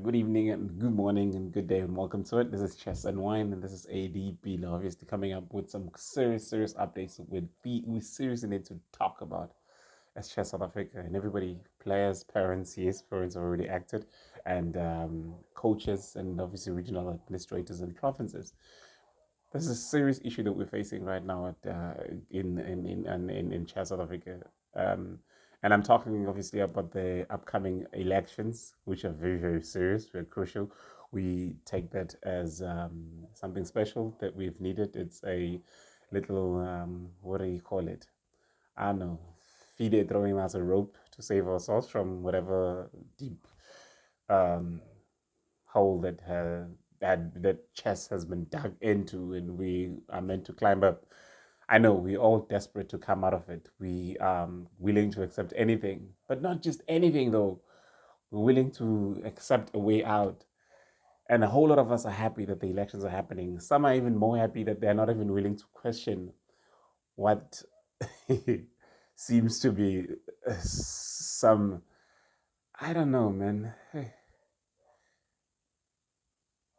Good evening and good morning and good day and welcome to it. This is Chess and Wine and this is ADB, obviously coming up with some serious updates we seriously need to talk about as Chess South Africa and everybody, players, parents, yes, parents have already acted, and coaches and obviously regional administrators and provinces. This is a serious issue that we're facing right now in Chess South Africa. Um, and I'm talking obviously about the upcoming elections, which are very serious, very crucial. We take that as something special that we've needed. It's a little, what do you call it? I don't know, FIDE throwing us a rope to save ourselves from whatever deep um, hole that chess has been dug into, and we are meant to climb up. I know we're all desperate to come out of it. We are willing to accept anything, but not just anything though. We're willing to accept a way out. And a whole lot of us are happy that the elections are happening. Some are even more happy that they're not even willing to question what seems to be some, I don't know, man.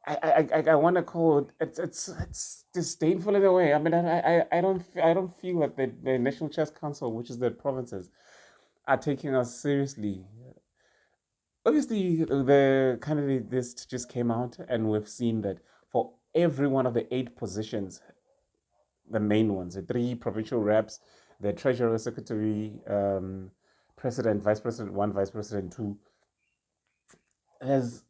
I want to call it, it's disdainful in a way. I mean, I don't feel that the National Chess Council, which is the provinces, are taking us seriously. Obviously, the candidate list just came out, and we've seen that for every one of the 8 positions, the main ones, the 3 provincial reps, the treasurer, secretary, president, vice president one, vice president two, there's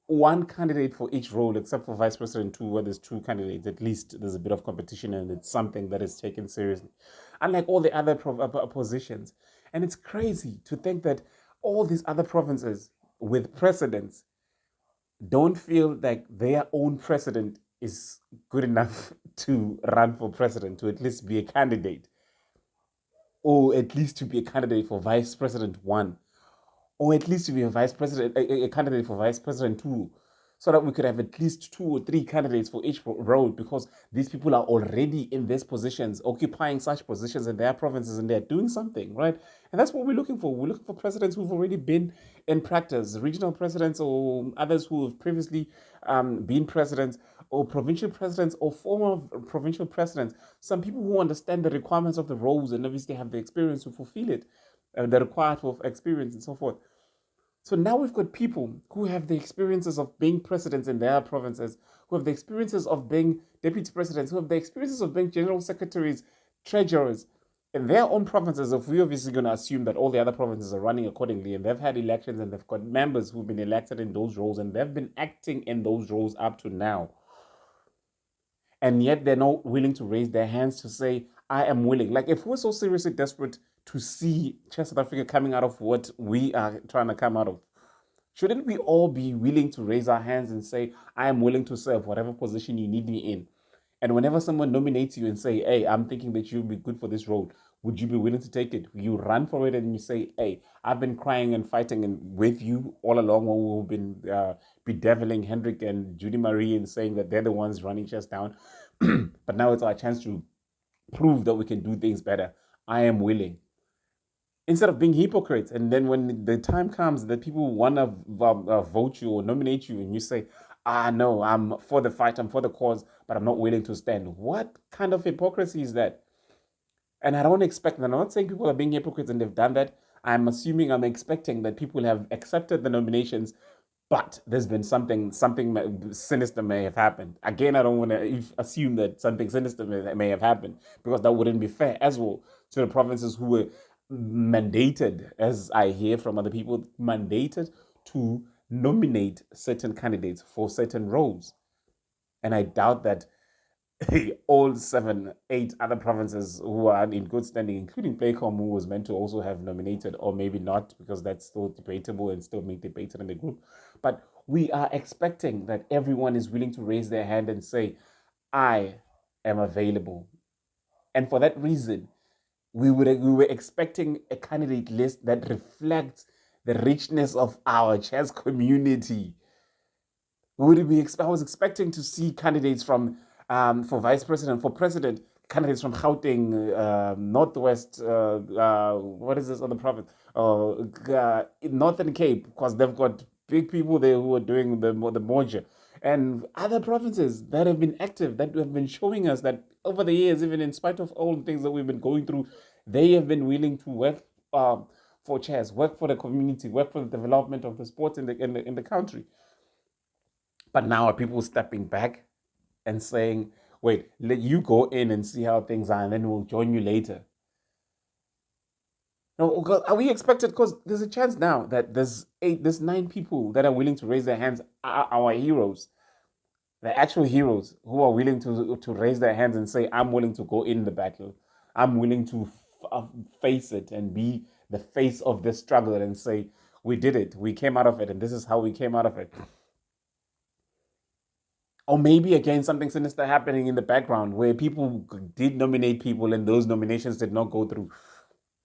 one candidate for each role, except for vice president two, where there's 2 candidates. At least there's a bit of competition, and it's something that is taken seriously, unlike all the other positions. And it's crazy to think that all these other provinces with precedents don't feel like their own president is good enough to run for president, to at least be a candidate, or at least to be a candidate for vice president one, or at least to be a vice president, a candidate for vice president two, so that we could have at least 2 or 3 candidates for each role, because these people are already in these positions, occupying such positions in their provinces, and they're doing something, right? And that's what we're looking for. We're looking for presidents who've already been in practice, regional presidents or others who have previously been presidents, or provincial presidents or former provincial presidents. Some people who understand the requirements of the roles and obviously have the experience to fulfill it, the required for experience and so forth. So now we've got people who have the experiences of being presidents in their provinces, who have the experiences of being deputy presidents, who have the experiences of being general secretaries, treasurers in their own provinces. If we're obviously going to assume that all the other provinces are running accordingly, and they've had elections and they've got members who've been elected in those roles and they've been acting in those roles up to now, and yet they're not willing to raise their hands to say, I am willing. Like, if we're so seriously desperate to see Chess South Africa coming out of what we are trying to come out of, shouldn't we all be willing to raise our hands and say, I am willing to serve whatever position you need me in? And whenever someone nominates you and say, hey, I'm thinking that you'll be good for this role, would you be willing to take it? You run for it and you say, hey, I've been crying and fighting and with you all along, when we've been bedeviling Hendrik and Judy Marie and saying that they're the ones running chess down. But now it's our chance to prove that we can do things better. I am willing. Instead of being hypocrites, and then when the time comes that people want to vote you or nominate you, and you say, no, I'm for the fight, I'm for the cause, but I'm not willing to stand. What kind of hypocrisy is that? And I don't expect, and I'm not saying people are being hypocrites and they've done that. I'm expecting that people have accepted the nominations, but there's been something sinister may have happened. Again, I don't want to assume that something sinister may have happened, because that wouldn't be fair as well to the provinces who were mandated, as I hear from other people, mandated to nominate certain candidates for certain roles. And I doubt that all 7, 8 other provinces who are in good standing, including Playcom, who was meant to also have nominated, or maybe not, because that's still debatable and still being debated in the group. But we are expecting that everyone is willing to raise their hand and say, I am available. And for that reason, we were expecting a candidate list that reflects the richness of our chess community. I was expecting to see candidates from for vice president, for president, candidates from Gauteng, Northwest, what is this other province? Northern Cape, because they've got big people there who are doing the merger, and other provinces that have been active, that have been showing us that over the years, even in spite of all the things that we've been going through, they have been willing to work for chairs, work for the community, work for the development of the sports in the country. But now are people stepping back and saying, "Wait, let you go in and see how things are, and then we'll join you later." No, are we expected? Because there's a chance now that there's 9 people that are willing to raise their hands, are our heroes, the actual heroes who are willing to raise their hands and say, "I'm willing to go in the battle. I'm willing to face it and be the face of this struggle and say, we did it. We came out of it, and this is how we came out of it." Or maybe again something sinister happening in the background where people did nominate people and those nominations did not go through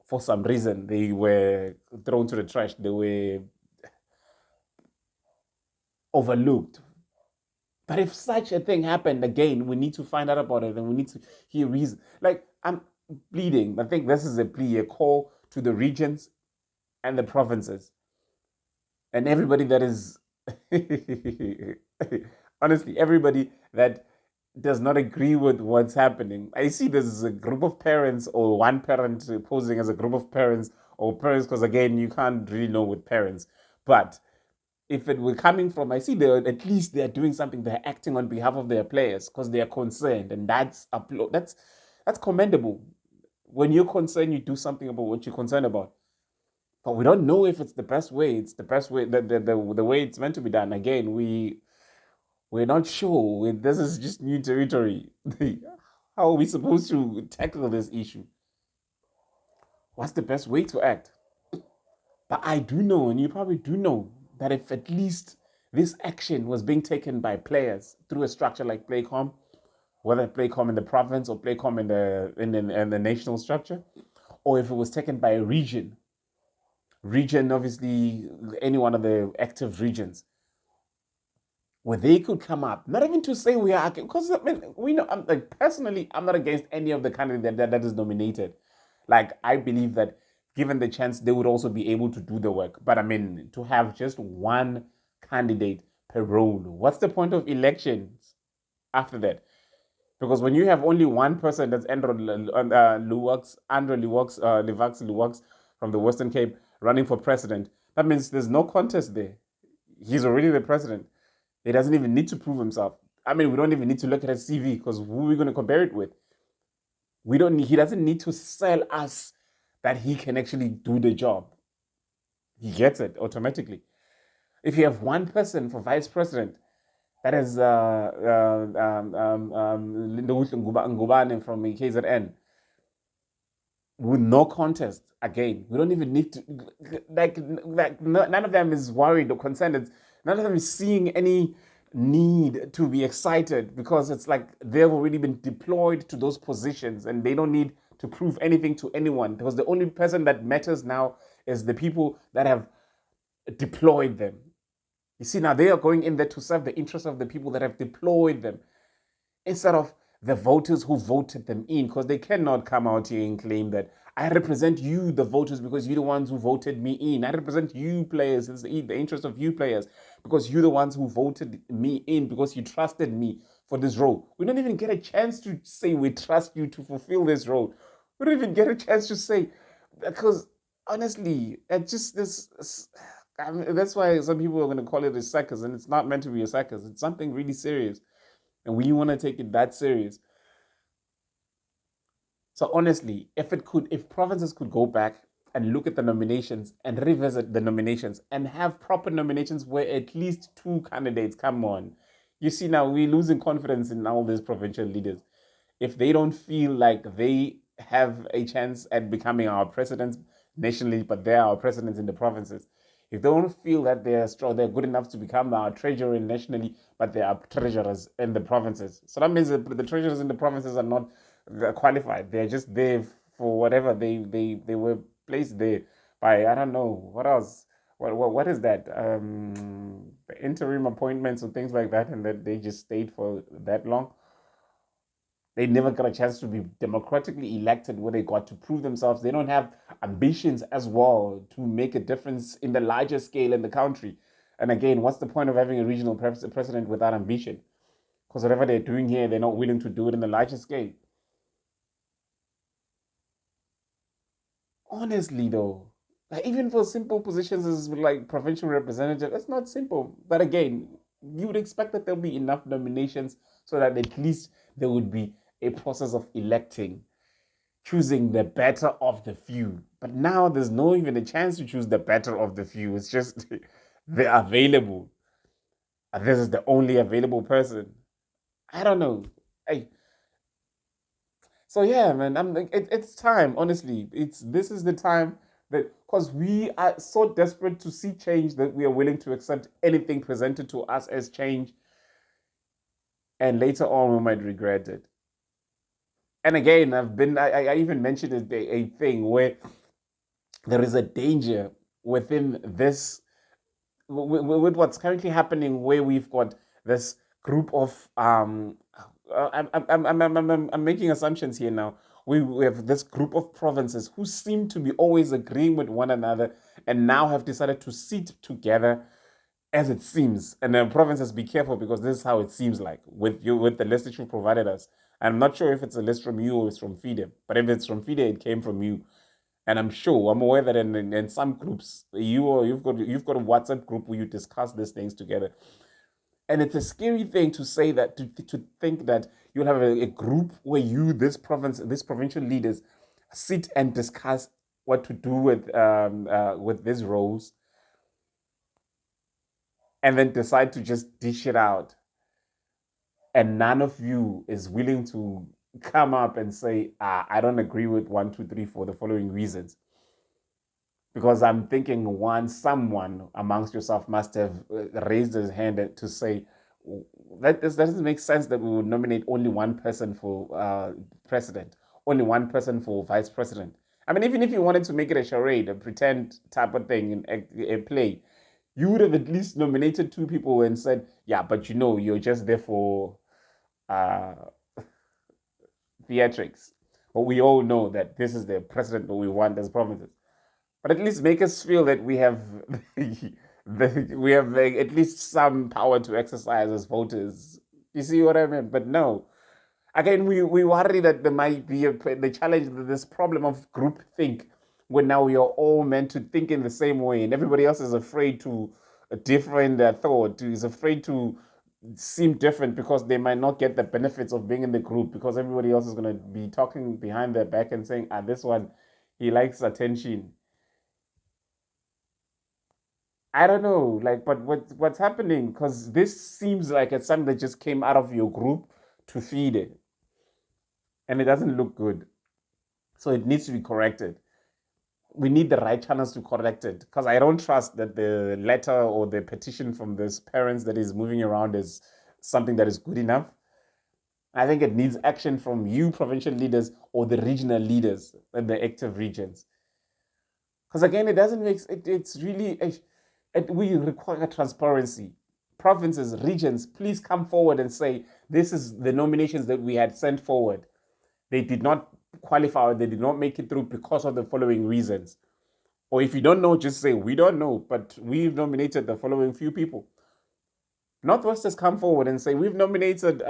for some reason. They were thrown to the trash. They were overlooked. But if such a thing happened again, we need to find out about it and we need to hear reason. Like, I'm pleading. I think this is a plea, a call to the regions and the provinces and everybody that is honestly, everybody that does not agree with what's happening. I see this as a group of parents or one parent posing as a group of parents or parents, because again, you can't really know with parents. But if it were coming from, I see they're at least they're doing something. They're acting on behalf of their players because they are concerned, and that's commendable. When you're concerned, you do something about what you're concerned about. But we don't know if it's the best way. It's the best way, the way it's meant to be done. Again, we're not sure. This is just new territory. How are we supposed to tackle this issue? What's the best way to act? But I do know, and you probably do know, that if at least this action was being taken by players through a structure like Playcom, whether Playcom in the province or Playcom in the national structure, or if it was taken by a region, obviously any one of the active regions, where they could come up, not even to say we are, because I mean, we know, personally, I'm not against any of the candidate that is nominated. Like, I believe that given the chance, they would also be able to do the work. But I mean, to have just one candidate per role, what's the point of elections after that? Because when you have only one person, that's Andrew Luwaks from the Western Cape running for president, that means there's no contest there. He's already the president. He doesn't even need to prove himself. I mean, we don't even need to look at his CV because who are we going to compare it with? He doesn't need to sell us that he can actually do the job. He gets it automatically. If you have one person for vice president, that is Linda Ngubane from KZN, with no contest again. We don't even need to, none of them is worried or concerned. None of them is seeing any need to be excited because it's like they've already been deployed to those positions and they don't need to prove anything to anyone, because the only person that matters now is the people that have deployed them. You see, now they are going in there to serve the interests of the people that have deployed them instead of the voters who voted them in, because they cannot come out here and claim that I represent you, the voters, because you're the ones who voted me in. I represent you players. It's the interest of you players because you're the ones who voted me in, because you trusted me for this role. We don't even get a chance to say we trust you to fulfill this role. We don't even get a chance to say, because honestly, it just this. I mean, that's why some people are going to call it a circus, and it's not meant to be a circus. It's something really serious, and we want to take it that serious. So honestly, if provinces could go back and look at the nominations and revisit the nominations and have proper nominations where at least 2 candidates come on. You see, now we're losing confidence in all these provincial leaders. If they don't feel like they have a chance at becoming our presidents nationally, but they're our presidents in the provinces. If they don't feel that they're strong, they're good enough to become our treasurer nationally, but they are treasurers in the provinces. So that means that the treasurers in the provinces are not qualified. They're just there for whatever they were placed there by, I don't know what else. What is that? The interim appointments or things like that, and that they just stayed for that long. They never got a chance to be democratically elected where they got to prove themselves. They don't have ambitions as well to make a difference in the larger scale in the country. And again, what's the point of having a regional president without ambition? Because whatever they're doing here, they're not willing to do it in the larger scale. Honestly, though, like even for simple positions as like provincial representative, it's not simple. But again, you would expect that there'll be enough nominations so that at least there would be a process of electing, choosing the better of the few. But now there's no even a chance to choose the better of the few. It's just they're available. And this is the only available person. I don't know. I, so yeah, man, it's time. Honestly, it's this is the time that because we are so desperate to see change that we are willing to accept anything presented to us as change, and later on we might regret it. And again, I even mentioned a thing where there is a danger within this with what's currently happening, where we've got this group of I'm making assumptions here now. We have this group of provinces who seem to be always agreeing with one another, and now have decided to sit together as it seems. And the provinces, be careful, because this is how it seems like with you with the list that you provided us. I'm not sure if it's a list from you or it's from FIDE, but if it's from FIDE, it came from you. And I'm aware that in some groups, you've got a WhatsApp group where you discuss these things together. And it's a scary thing to say that to think that you'll have a group where these provincial leaders sit and discuss what to do with these roles, and then decide to just dish it out, and none of you is willing to come up and say, I don't agree with one, two, three for the following reasons. Because I'm thinking someone amongst yourself must have raised his hand to say that this doesn't make sense that we would nominate only one person for president, only one person for vice president. I mean, even if you wanted to make it a charade, a pretend type of thing, in a play, you would have at least nominated two people and said, yeah, but you're just there for uh, theatrics. But we all know that this is the president that we want as provinces. But at least make us feel that we have we have like, at least some power to exercise as voters. You see what I mean? But no. Again, we worry that there might be the challenge, this problem of group think, where now we are all meant to think in the same way, and everybody else is afraid to differ their thought, is afraid to seem different because they might not get the benefits of being in the group, because everybody else is going to be talking behind their back and saying, this one, he likes attention. I don't know, like, but what's happening? Because this seems like it's something that just came out of your group to feed it, and it doesn't look good. So it needs to be corrected. We need the right channels to correct it, because I don't trust that the letter or the petition from these parents that is moving around is something that is good enough. I think it needs action from you, provincial leaders, or the regional leaders in the active regions. Because again, it doesn't make it. It's really we require transparency. Provinces, regions, please come forward and say this is the nominations that we had sent forward. They did not qualify, or they did not make it through because of the following reasons. Or if you don't know, just say we don't know, but we've nominated the following few people. Northwest has come forward and say we've nominated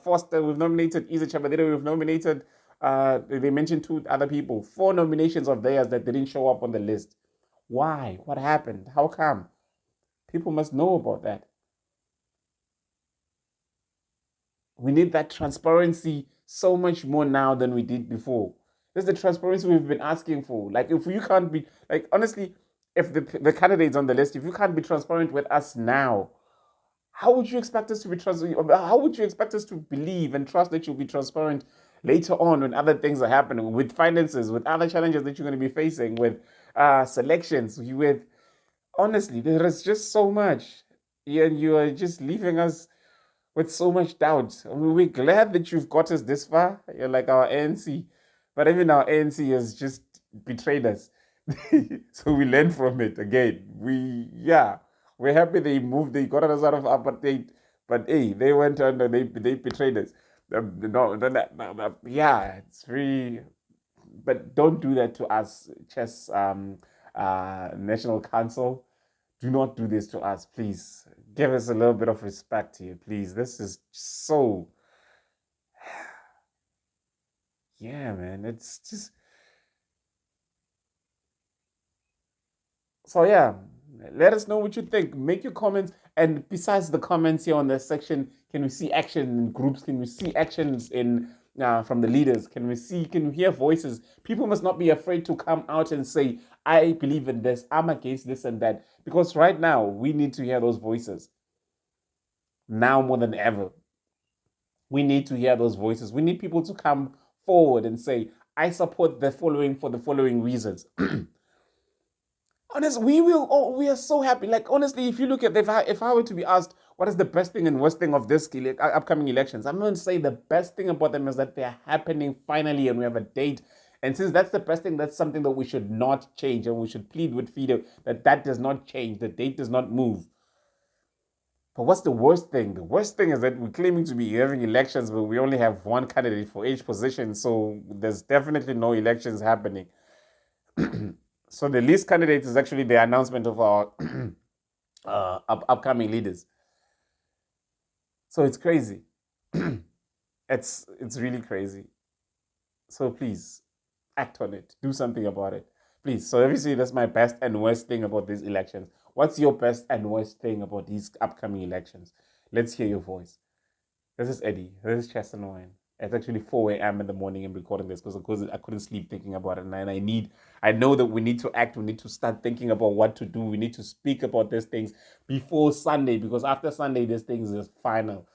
Foster, we've nominated Isa Chabadere, we've nominated. They mentioned two other people, four nominations of theirs that didn't show up on the list. Why? What happened? How come? People must know about that. We need that transparency so much more now than we did before. This is the transparency we've been asking for. Like, if you can't be, like, honestly, if the candidates on the list, if you can't be transparent with us now, how would you expect us to be transparent? How would you expect us to believe and trust that you'll be transparent later on when other things are happening, with finances, with other challenges that you're going to be facing, with selections, with honestly, there is just so much. Yeah, you are just leaving us with so much doubt. I mean, we're glad that you've got us this far. You're like our ANC, but even our ANC has just betrayed us. So we learn from it again. We're happy they got us out of apartheid, but hey, they went under, they betrayed us. Yeah, it's very, but don't do that to us, Chess National Council. do not do this to us, please. Give us a little bit of respect here, please. This is so, yeah, man. It's just, so yeah. Let us know what you think. Make your comments. And besides the comments here on the section, can we see action in groups? Can we see actions in from the leaders? Can we hear voices? People must not be afraid to come out and say, I believe in this, I'm against this and that. Because right now, we need to hear those voices. Now more than ever. We need to hear those voices. We need people to come forward and say, I support the following for the following reasons. Honestly, we will. Oh, we are so happy. Like honestly, if you look at if I were to be asked what is the best thing and worst thing of this upcoming elections, I'm going to say the best thing about them is that they're happening finally, and we have a date. And since that's the best thing, that's something that we should not change, and we should plead with FIDE that that does not change. The date does not move. But what's the worst thing? The worst thing is that we're claiming to be having elections, but we only have one candidate for each position. So there's definitely no elections happening. So the least candidate is actually the announcement of our upcoming leaders. So it's crazy. It's really crazy. So please act on it. Do something about it. Please. So obviously that's my best and worst thing about these elections. What's your best and worst thing about these upcoming elections? Let's hear your voice. This is Eddie. This is Chester Wine. It's actually 4 a.m. in the morning and recording this because I couldn't sleep thinking about it. And I know that we need to act. We need to start thinking about what to do. We need to speak about these things before Sunday because after Sunday, these things is final.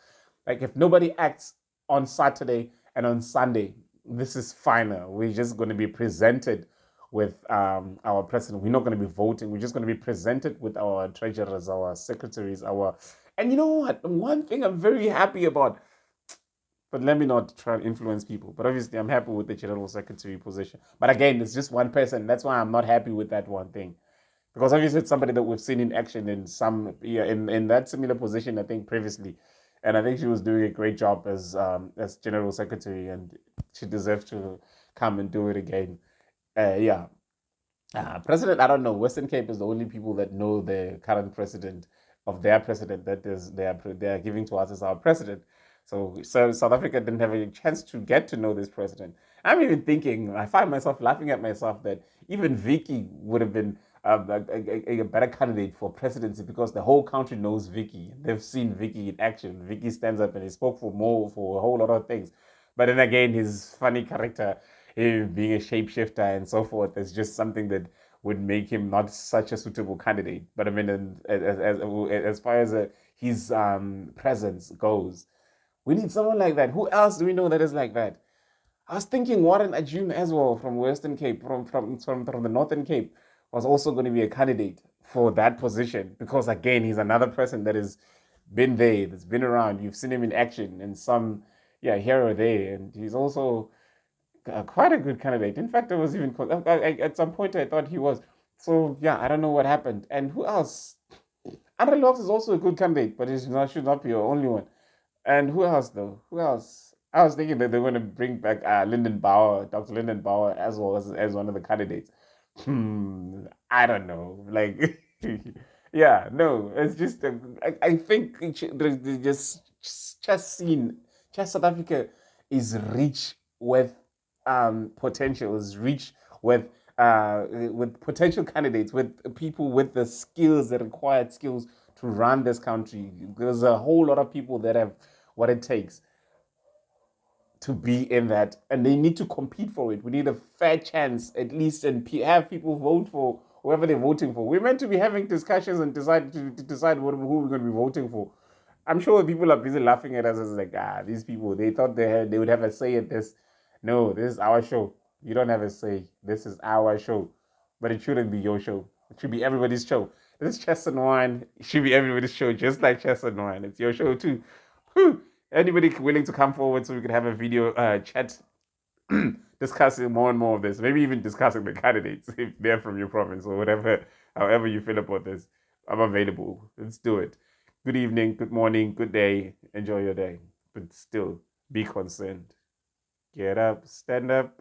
Like if nobody acts on Saturday and on Sunday, this is final. We're just going to be presented with our president. We're not going to be voting. We're just going to be presented with our treasurers, our secretaries, and you know what? One thing I'm very happy about, but let me not try and influence people. But obviously, I'm happy with the general secretary position. But again, it's just one person. That's why I'm not happy with that one thing. Because obviously, it's somebody that we've seen in action in some, yeah, in that similar position, I think, previously. And I think she was doing a great job as general secretary, and she deserves to come and do it again. Yeah. President, I don't know. Western Cape is the only people that know the current president of their president that is they are giving to us as our president. So South Africa didn't have a chance to get to know this president. I'm even thinking, I find myself laughing at myself that even Vicky would have been a better candidate for presidency because the whole country knows Vicky. They've seen Vicky in action. Vicky stands up and he spoke for a whole lot of things. But then again, his funny character, him being a shapeshifter and so forth, is just something that would make him not such a suitable candidate. But I mean, as far as his presence goes, we need someone like that. Who else do we know that is like that? I was thinking Warren Ajun as well from Western Cape, from the Northern Cape, was also going to be a candidate for that position because again, he's another person that has been there, that's been around. You've seen him in action and some, yeah, here or there, and he's also quite a good candidate. In fact, I was even at some point I thought he was. So yeah, I don't know what happened. And who else? Andre Locks is also a good candidate, but he should not be your only one. And who else though? Who else? I was thinking that they're going to bring back Lyndon Bauer, Dr. Lyndon Bauer, as well as one of the candidates. I don't know. Like, yeah, no, it's just I think just seen just South Africa is rich with potential, is rich with potential candidates, with people with the skills, the required skills to run this country. There's a whole lot of people that have what it takes to be in that, and they need to compete for it. We need a fair chance, at least, and have people vote for whoever they're voting for. We're meant to be having discussions and decide who we're going to be voting for. I'm sure people are busy laughing at us as like, these people, they thought they would have a say at this. No, this is our show. You don't have a say. This is our show, but it shouldn't be your show. It should be everybody's show. This is Chess and Wine. It should be everybody's show, just like Chess and Wine. It's your show too. Whew. Anybody willing to come forward so we could have a video chat discussing more and more of this, maybe even discussing the candidates if they're from your province or whatever, however you feel about this. I'm available. Let's do it. Good evening, good morning, good day. Enjoy your day. But still, be concerned. Get up, stand up,